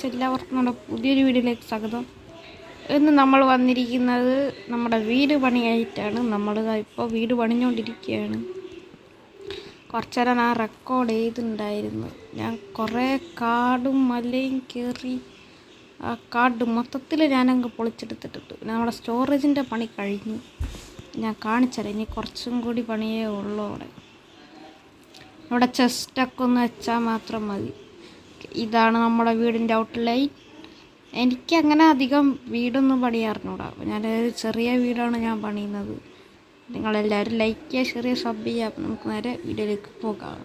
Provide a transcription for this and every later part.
എല്ലാവർക്കും നമ്മുടെ പുതിയൊരു വീഡിയോയിലേക്ക് സ്വാഗതം. ഇന്ന് നമ്മൾ വന്നിരിക്കുന്നത് നമ്മുടെ വീട് പണിയായിട്ടാണ്. നമ്മൾ ഇപ്പോൾ വീട് പണിഞ്ഞുകൊണ്ടിരിക്കുകയാണ്. കുറച്ച് നേരം ഞാൻ റെക്കോർഡ് ചെയ്തിട്ടുണ്ടായിരുന്നു. ഞാൻ കുറേ കാടും മലയും കയറി ആ കാട് മൊത്തത്തിൽ ഞാനങ്ങ് പൊളിച്ചെടുത്തിട്ടുണ്ട്. നമ്മുടെ സ്റ്റോറേജിൻ്റെ പണി കഴിഞ്ഞു. ഞാൻ കാണിച്ചുതരാം. ഇനി കുറച്ചും കൂടി പണിയേ ഉള്ളൂ. അവിടെ ചെസ്റ്റൊക്കെ ഒന്ന് വെച്ചാൽ മാത്രം മതി. ഇതാണ് നമ്മുടെ വീടിൻ്റെ ഔട്ട്ലൈൻ. എനിക്കങ്ങനെ അധികം വീടൊന്നും പണിയാറിഞ്ഞൂടാ. ഞാനൊരു ചെറിയ വീടാണ് ഞാൻ പണിയുന്നത്. നിങ്ങളെല്ലാവരും ലൈക്ക് ചെയ്യുക, ഷെയർ ചെയ്യുക, സബ് ചെയ്യുക. അപ്പം നമുക്ക് നേരെ വീഡിയോയിലേക്ക് പോകാം.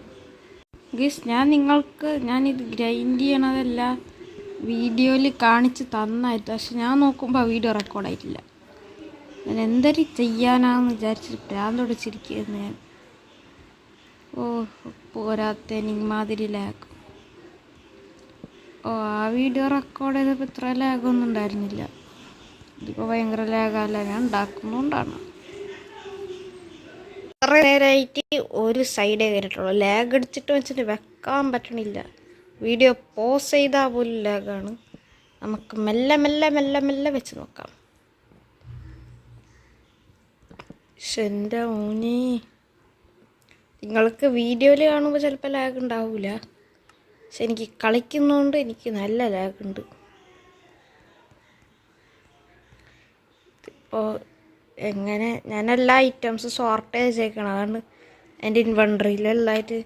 ഗയ്സ്, ഞാനിത് ഗ്രൈൻഡ് ചെയ്യണതല്ല, വീഡിയോയിൽ കാണിച്ച് തന്നായിരുന്നു. പക്ഷെ ഞാൻ നോക്കുമ്പോൾ വീഡിയോ റെക്കോർഡായിട്ടില്ല. ഞാൻ എന്തൊരു ചെയ്യാനാന്ന് വിചാരിച്ചിട്ട് ഭ്രാന്തൊടിച്ചിരിക്കുകയായിരുന്നു ഞാൻ. പോരാത്തതിന് ഇമാതിരി ലാഗ്. ആ വീഡിയോ റെക്കോർഡ് ചെയ്തപ്പോൾ ഇത്ര ലാഗൊന്നും ഉണ്ടായിരുന്നില്ല. ഇതിപ്പോൾ ഭയങ്കര ലാഗല്ല, ഞാൻ ഉണ്ടാക്കുന്നതുകൊണ്ടാണ്. കുറേ നേരമായിട്ട് ഒരു സൈഡേ കയറിയിട്ടുള്ളൂ. ലാഗ് അടിച്ചിട്ട് വെച്ചിട്ട് വെക്കാൻ പറ്റണില്ല. വീഡിയോ പോസ് ചെയ്താൽ പോലും ലാഗാണ്. നമുക്ക് മെല്ലെ മെല്ലെ മെല്ലെ മെല്ലെ വെച്ച് നോക്കാം. പക്ഷെ എൻ്റെ മോനെ, നിങ്ങൾക്ക് വീഡിയോയിൽ കാണുമ്പോൾ ചിലപ്പോൾ ലാഗ് ഉണ്ടാവില്ല. പക്ഷെ എനിക്ക് കളിക്കുന്നതുകൊണ്ട് എനിക്ക് നല്ല ലാഗുണ്ട്. ഇപ്പോൾ എങ്ങനെ ഞാനെല്ലാ ഐറ്റംസും സോർട്ടേജ് ചെയ്യണം. അതാണ് എൻ്റെ ഇൻവെൻട്രിയിൽ എല്ലായിട്ട്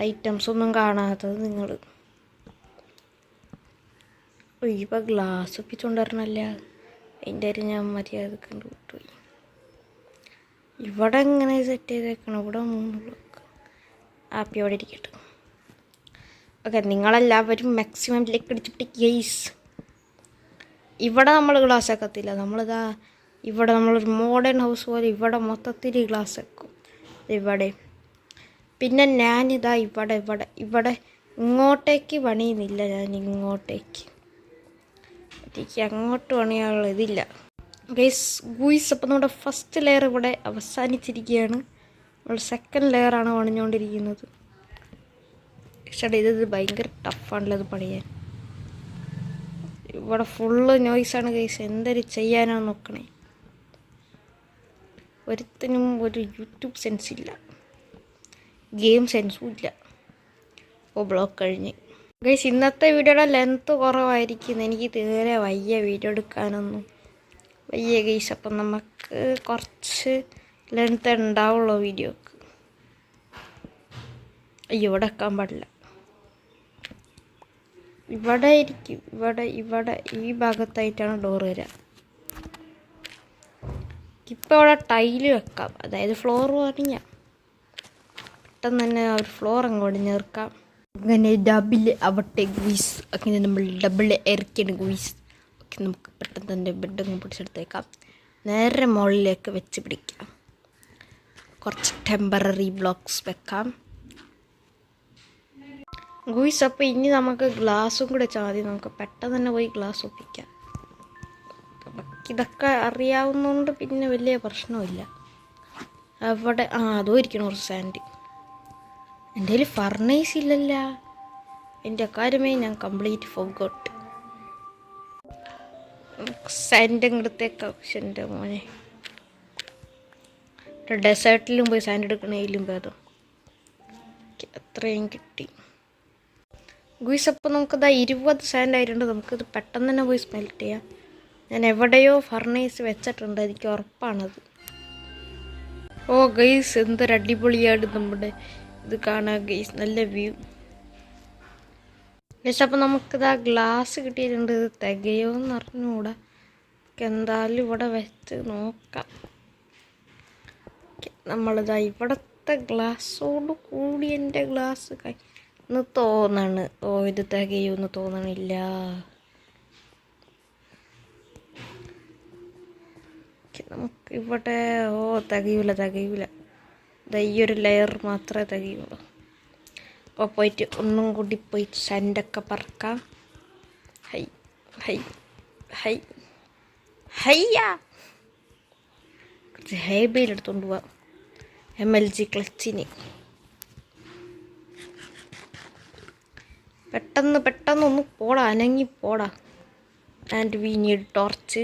ഐറ്റംസൊന്നും കാണാത്തത് നിങ്ങൾ. ഇപ്പോൾ ഗ്ലാസ് ഒപ്പിച്ചുകൊണ്ടിരണല്ല, അതിൻ്റെ ഒരു ഞാൻ മര്യാദ കണ്ട് വിട്ടുപോയി. ഇവിടെ എങ്ങനെ സെറ്റ് ചെയ്തേക്കണം? ഇവിടെ 3 ബ്ലോക്ക് ആപ്പിയോടെ ഇരിക്കട്ടെ. ഓക്കെ, നിങ്ങളെല്ലാവരും മാക്സിമം ലേക്ക് അടിച്ചിട്ട് ഗെയ്സ്. ഇവിടെ നമ്മൾ ഗ്ലാസ് ആക്കത്തില്ല. ഇവിടെ നമ്മളൊരു മോഡേൺ ഹൗസ് പോലെ ഇവിടെ മൊത്തത്തിൽ ഗ്ലാസ് വെക്കും. ഇവിടെ പിന്നെ ഞാനിതാ ഇവിടെ ഇങ്ങോട്ടേക്ക് പണിയുന്നില്ല. ഞാൻ ഇങ്ങോട്ടേക്ക് എനിക്ക് അങ്ങോട്ട് പണിയാനുള്ള ഇതില്ല. ഗൂയ്സ്, അപ്പം നമ്മുടെ ഫസ്റ്റ് ലെയർ ഇവിടെ അവസാനിച്ചിരിക്കുകയാണ്. നമ്മൾ സെക്കൻഡ് ലെയറാണ് പണിഞ്ഞുകൊണ്ടിരിക്കുന്നത്. പക്ഷേ ഇത് ഭയങ്കര ടഫാണല്ലോ ഇത് പണിയാൻ. ഇവിടെ ഫുള്ള് നോയ്സാണ് ഗൈസ്. എന്തൊരു ചെയ്യാനാണ് നോക്കണേ. ഒരുത്തിനും ഒരു യൂട്യൂബ് സെൻസ് ഇല്ല, ഗെയിം സെൻസും ഇല്ല. ബ്ലോക്ക് കഴിഞ്ഞ് ഗൈസ്. ഇന്നത്തെ വീഡിയോയുടെ ലെങ്ത്ത് കുറവായിരിക്കും. എനിക്ക് തീരെ വയ്യ വീഡിയോ എടുക്കാനൊന്നും വയ്യ ഗൈസ്. അപ്പം നമുക്ക് കുറച്ച് ലെങ്ത്ത് ഉണ്ടാവുള്ളൂ വീഡിയോക്ക്. ഇവിടെ വെക്കാൻ പാടില്ല. ഇവിടെ ഇരിക്കും. ഇവിടെ ഈ ഭാഗത്തായിട്ടാണ് ഡോർ വരിക. ഇപ്പം ഇവിടെ ടൈല് വെക്കാം, അതായത് ഫ്ലോർ പണിഞ്ഞ പെട്ടെന്ന് തന്നെ ഒരു ഫ്ലോർ അങ്ങോട്ട് ചേർക്കാം. അങ്ങനെ ഡബിൾ ആവട്ടെ ഗുയിസ്. അങ്ങനെ നമ്മൾ ഡബിൾ ഇറക്കിയാണ് ഗുയിസ്. ഓക്കെ, നമുക്ക് പെട്ടെന്ന് തന്നെ ബെഡ് അങ്ങ് പിടിച്ചെടുത്തേക്കാം. നേരെ മുകളിലേക്ക് വെച്ച് പിടിക്കാം. കുറച്ച് ടെമ്പററി ബ്ലോക്സ് വെക്കാം ഗുയിസ്. അപ്പോൾ ഇനി നമുക്ക് ഗ്ലാസും കൂടെ ചാതി. നമുക്ക് പെട്ടെന്ന് തന്നെ പോയി ഗ്ലാസ് ഒപ്പിക്കാം. ഇതൊക്കെ അറിയാവുന്നതുകൊണ്ട് പിന്നെ വലിയ പ്രശ്നമില്ല. അവിടെ അതോ ഇരിക്കണം കുറച്ച് സാൻഡ്. എൻ്റെ കയ്യിൽ ഫർണേസ് ഇല്ലല്ല. എൻ്റെ കാര്യമേ ഞാൻ കംപ്ലീറ്റ് ഫോർഗോട്ട്. സാൻഡ് എടുത്തേക്കാം. പക്ഷെ എൻ്റെ മോനെ, ഡെസേർട്ടിലും പോയി സാൻഡ് എടുക്കണേലും ഭേദം. അത്രയും കിട്ടി ഗുയിസ്. അപ്പോൾ നമുക്കിതാ 20 സാൻഡ് ആയിട്ടുണ്ട്. നമുക്കിത് പെട്ടെന്ന് തന്നെ പോയി സ്മെൽറ്റ് ചെയ്യാം. ഞാൻ എവിടെയോ ഫർണേസ് വെച്ചിട്ടുണ്ട്, എനിക്ക് ഉറപ്പാണത്. ഗൈസ്, എന്തൊരു അടിപൊളിയാണ് നമ്മുടെ ഇത് കാണാൻ ഗൈസ്. നല്ല വ്യൂ ഗൈസ്. അപ്പോൾ നമുക്കിതാ ഗ്ലാസ് കിട്ടിയിട്ടുണ്ട്. ഇത് തികയോന്ന് അറിഞ്ഞുകൂടാ. എന്തായാലും ഇവിടെ വെച്ച് നോക്കാം. നമ്മളിതാ ഇവിടുത്തെ ഗ്ലാസ്സോട് കൂടി എൻ്റെ ഗ്ലാസ് എന്ന് തോന്നണ്. ഇത് തികയുമെന്ന് തോന്നണില്ല. നമുക്ക് ഇവിടെ തികയൂല. ഈ ഒരു ലെയർ മാത്രമേ തികയുള്ളൂ. അപ്പോൾ പോയിട്ട് ഒന്നും കൂടി പോയിട്ട് സാൻഡൊക്കെ പറക്കാം. കുറച്ച് ഹെയർബെയിൽ എടുത്തുകൊണ്ട് പോവാം. MLG ക്ലച്ചിന് പെട്ടെന്ന് ഒന്ന് പോടാ, അനങ്ങി പോടാ. And we need torch.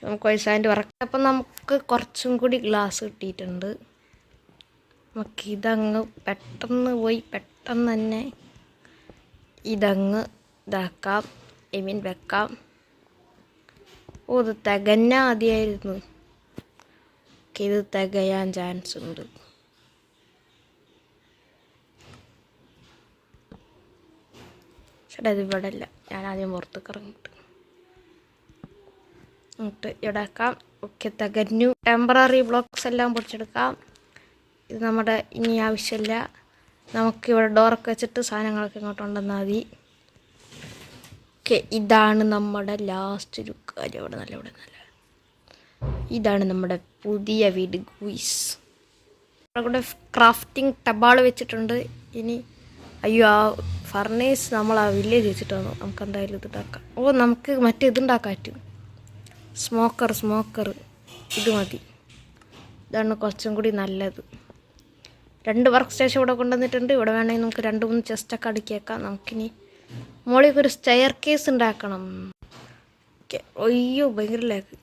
നമുക്ക് വയസ്സാൻ്റെ വറക്കാം. അപ്പം നമുക്ക് കുറച്ചും കൂടി ഗ്ലാസ് കിട്ടിയിട്ടുണ്ട്. നമുക്കിതങ്ങ് പെട്ടെന്ന് തന്നെ ഇതങ്ങ് ഇതാക്കാം, വെക്കാം. ഇത് തികഞ്ഞ മതിയായിരുന്നു. ഇത് തികയാൻ ചാൻസ് ഉണ്ട്. ചേട്ടാ ഇത് ഇവിടെ അല്ല, ഞാൻ ആദ്യം പുറത്തേക്ക് ഇറങ്ങിയിട്ട് ഇവിടെ ആക്കാം. ഓക്കെ, തികഞ്ഞു. ടെമ്പററി ബ്ലോക്സ് എല്ലാം പൊടിച്ചെടുക്കാം. ഇത് നമ്മുടെ ഇനി ആവശ്യമില്ല. നമുക്കിവിടെ ഡോറൊക്കെ വെച്ചിട്ട് സാധനങ്ങളൊക്കെ ഇങ്ങോട്ട് കൊണ്ടുവന്നാൽ മതി. ഓക്കെ, ഇതാണ് നമ്മുടെ ലാസ്റ്റ് ഒരു കാര്യം. ഇവിടെ നല്ല ഇതാണ് നമ്മുടെ പുതിയ വീട് ഗൂയ്സ്. ഇവിടെ കൂടെ ക്രാഫ്റ്റിംഗ് ടബാൾ വെച്ചിട്ടുണ്ട്. ഇനി അയ്യോ, ആ ഫർണേസ് നമ്മൾ ആ വില്ലേജ് വെച്ചിട്ട് വന്നു. നമുക്ക് എന്തായാലും ഇത് ഉണ്ടാക്കാം. നമുക്ക് മറ്റേ ഇതുണ്ടാക്കാൻ പറ്റും. സ്മോക്കർ ഇത് മതി. ഇതാണ് കുറച്ചും കൂടി നല്ലത്. 2 വർക്ക് സ്റ്റേഷൻ ഇവിടെ കൊണ്ടുവന്നിട്ടുണ്ട്. ഇവിടെ വേണമെങ്കിൽ നമുക്ക് 2-3 ചെസ്റ്റൊക്കെ അടുക്കിയേക്കാം. നമുക്കിനി മോളിലേക്ക് ഒരു സ്റ്റെയർ കേസ് ഉണ്ടാക്കണം. അയ്യോ, ഭയങ്കര ലാഗ്.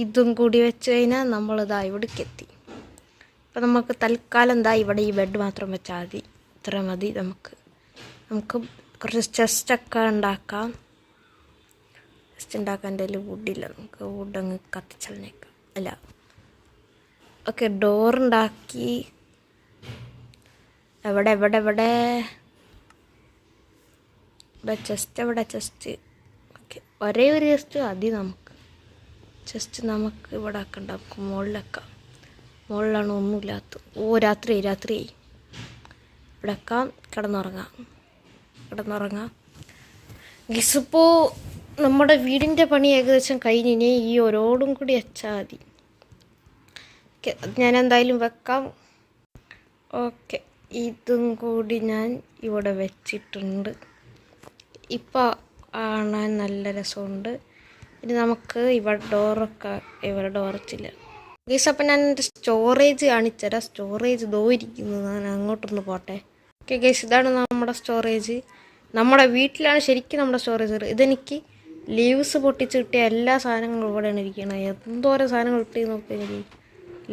ഇതും കൂടി വെച്ച് കഴിഞ്ഞാൽ നമ്മളിതാ ഇവിടേക്ക് എത്തി. അപ്പം നമുക്ക് തൽക്കാലം ഇവിടെ ഈ ബെഡ് മാത്രം വെച്ചാൽ മതി. ഇത്ര മതി. നമുക്ക് കുറച്ച് ചെസ്റ്റൊക്കെ ഉണ്ടാക്കാം. ചെസ്റ്റ് ഉണ്ടാക്കാൻ എൻ്റെ കയ്യിൽ വുഡില്ല. നമുക്ക് വുഡങ്ങ് കത്തിച്ചളഞ്ഞേക്കാം. അല്ല, ഓക്കെ, ഡോറുണ്ടാക്കി. എവിടെ ചെസ്റ്റ്. ഓക്കെ, ഒരേ ഒരു ചെസ്റ്റ് മതി നമുക്ക്. നമുക്ക് ഇവിടെ ആക്കണ്ട, നമുക്ക് മുകളിലേക്കാം. മുകളിലാണ് ഒന്നുമില്ലാത്ത. രാത്രിയായി. ഇവിടെ ആക്കാം. കിടന്നുറങ്ങാം. ഗിസിപ്പോൾ നമ്മുടെ വീടിൻ്റെ പണി ഏകദേശം കഴിഞ്ഞിനി. ഈ ഓരോടും കൂടി വെച്ചാൽ മതി. ഓക്കെ, അത് ഞാൻ എന്തായാലും വെക്കാം. ഓക്കെ, ഇതും കൂടി ഞാൻ ഇവിടെ വെച്ചിട്ടുണ്ട്. ഇപ്പോൾ കാണാൻ നല്ല രസമുണ്ട്. ഇനി നമുക്ക് ഇവിടെ ഡോറച്ചില്ല ഗൈസ്. അപ്പം ഞാൻ എൻ്റെ സ്റ്റോറേജ് കാണിച്ചുതരാം. സ്റ്റോറേജ് ഇരിക്കുന്നു. ഞാൻ അങ്ങോട്ടൊന്ന് പോട്ടെ. ഓക്കെ ഗൈസ്, ഇതാണ് നമ്മുടെ സ്റ്റോറേജ്. നമ്മുടെ വീട്ടിലാണ് ശരിക്കും നമ്മുടെ സ്റ്റോറേജ്. ഇതെനിക്ക് ലീവ്സ് പൊട്ടിച്ച് കിട്ടിയ എല്ലാ സാധനങ്ങളും ഇവിടെയാണ് ഇരിക്കുന്നത്. എന്തോരം സാധനങ്ങൾ കിട്ടി നോക്കുക. എനിക്ക്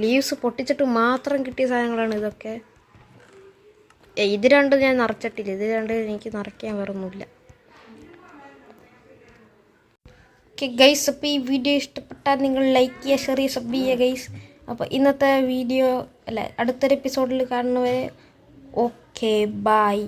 ലീവ്സ് പൊട്ടിച്ചിട്ട് മാത്രം കിട്ടിയ സാധനങ്ങളാണ് ഇതൊക്കെ. ഇത് രണ്ടും ഞാൻ നിറച്ചിട്ടില്ല. ഇത് രണ്ടും എനിക്ക് നിറയ്ക്കാൻ വേറൊന്നുമില്ല. ഓക്കെ ഗൈസ്, അപ്പോൾ ഈ വീഡിയോ ഇഷ്ടപ്പെട്ടാൽ നിങ്ങൾ ലൈക്ക് ചെയ്യുക, ഷെയർ ചെയ്യുക, സബ് ചെയ്യുക ഗൈസ്. അപ്പോൾ ഇന്നത്തെ വീഡിയോ അടുത്തൊരു എപ്പിസോഡിൽ കാണുന്നവരെ ഓക്കെ ബൈ.